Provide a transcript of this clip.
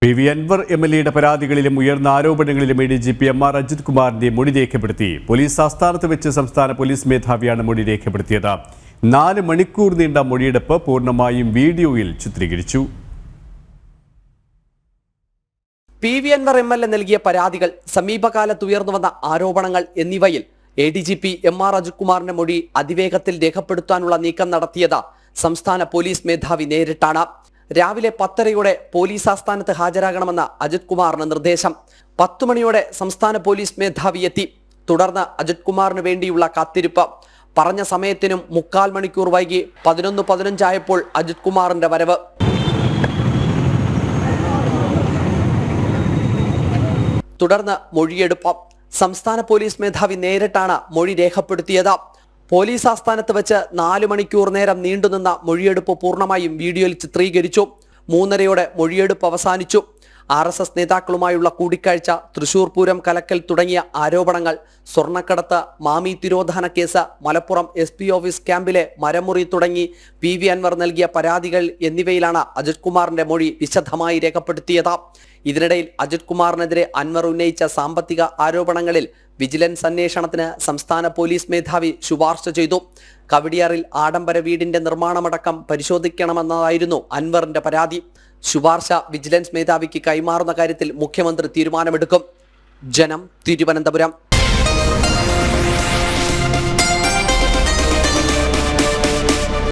PV Anwar MLAയുടെ പരാതികളിലും ഉയർന്ന ആരോപണങ്ങളിലും ADGP MR Ajith കുമാറിന്റെ മൊഴി രേഖപ്പെടുത്തി. പോലീസ് ആസ്ഥാനത്ത് വെച്ച് സംസ്ഥാന പോലീസ് മേധാവിയാണ് മൊഴി രേഖപ്പെടുത്തിയത്. 4 മണിക്കൂർ നീണ്ട മൊഴിയെടുപ്പ് പൂർണ്ണമായും വീഡിയോയിൽ ചിത്രീകരിച്ചു. PV Anwar MLA നൽകിയ പരാതികൾ, സമീപകാലത്ത് ഉയർന്നുവന്ന ആരോപണങ്ങൾ എന്നിവയിൽ ADGP MR അജിത് കുമാറിന്റെ മൊഴി അതിവേഗത്തിൽ രേഖപ്പെടുത്താനുള്ള നീക്കം നടത്തിയത് സംസ്ഥാന പോലീസ് മേധാവി നേരിട്ടാണ്. രാവിലെ 10:30 പോലീസ് ആസ്ഥാനത്ത് ഹാജരാകണമെന്ന അജിത് കുമാറിന് നിർദ്ദേശം. 10 മണിയോടെ സംസ്ഥാന പോലീസ് മേധാവി എത്തി. തുടർന്ന് അജിത് കുമാറിന് വേണ്ടിയുള്ള കാത്തിരിപ്പ്. പറഞ്ഞ സമയത്തിനും 3/4 മണിക്കൂർ വൈകി 11:15 ആയപ്പോൾ അജിത് കുമാറിന്റെ വരവ്. തുടർന്ന് മൊഴിയെടുപ്പ്. സംസ്ഥാന പോലീസ് മേധാവി നേരിട്ടാണ് മൊഴി രേഖപ്പെടുത്തിയത്. പോലീസ് ആസ്ഥാനത്ത് വെച്ച് 4 മണിക്കൂർ നേരം നീണ്ടുനിന്ന മൊഴിയെടുപ്പ് പൂർണ്ണമായും വീഡിയോയിൽ ചിത്രീകരിച്ചു. 3:30 മൊഴിയെടുപ്പ് അവസാനിച്ചു. RSS നേതാക്കളുമായുള്ള കൂടിക്കാഴ്ച, തൃശൂർ പൂരം കലക്കൽ തുടങ്ങിയ ആരോപണങ്ങൾ, സ്വർണ്ണക്കടത്ത്, മാമി തിരോധാന കേസ്, മലപ്പുറം SP ഓഫീസ് ക്യാമ്പിലെ മരമുറി തുടങ്ങി PV Anwar നൽകിയ പരാതികൾ എന്നിവയിലാണ് അജിത് കുമാറിന്റെ മൊഴി വിശദമായി രേഖപ്പെടുത്തിയത്. ഇതിനിടയിൽ അജിത് കുമാറിനെതിരെ അൻവർ ഉന്നയിച്ച സാമ്പത്തിക ആരോപണങ്ങളിൽ വിജിലൻസ് അന്വേഷണത്തിന് സംസ്ഥാന പോലീസ് മേധാവി ശുപാർശ ചെയ്തു. കവടിയാറിൽ ആഡംബര വീടിന്റെ നിർമ്മാണമടക്കം പരിശോധിക്കണമെന്നതായിരുന്നു അൻവറിന്റെ പരാതി. ശുപാർശ വിജിലൻസ് മേധാവിക്ക് കൈമാറുന്ന കാര്യത്തിൽ മുഖ്യമന്ത്രി തീരുമാനമെടുക്കും. ജനം, തിരുവനന്തപുരം.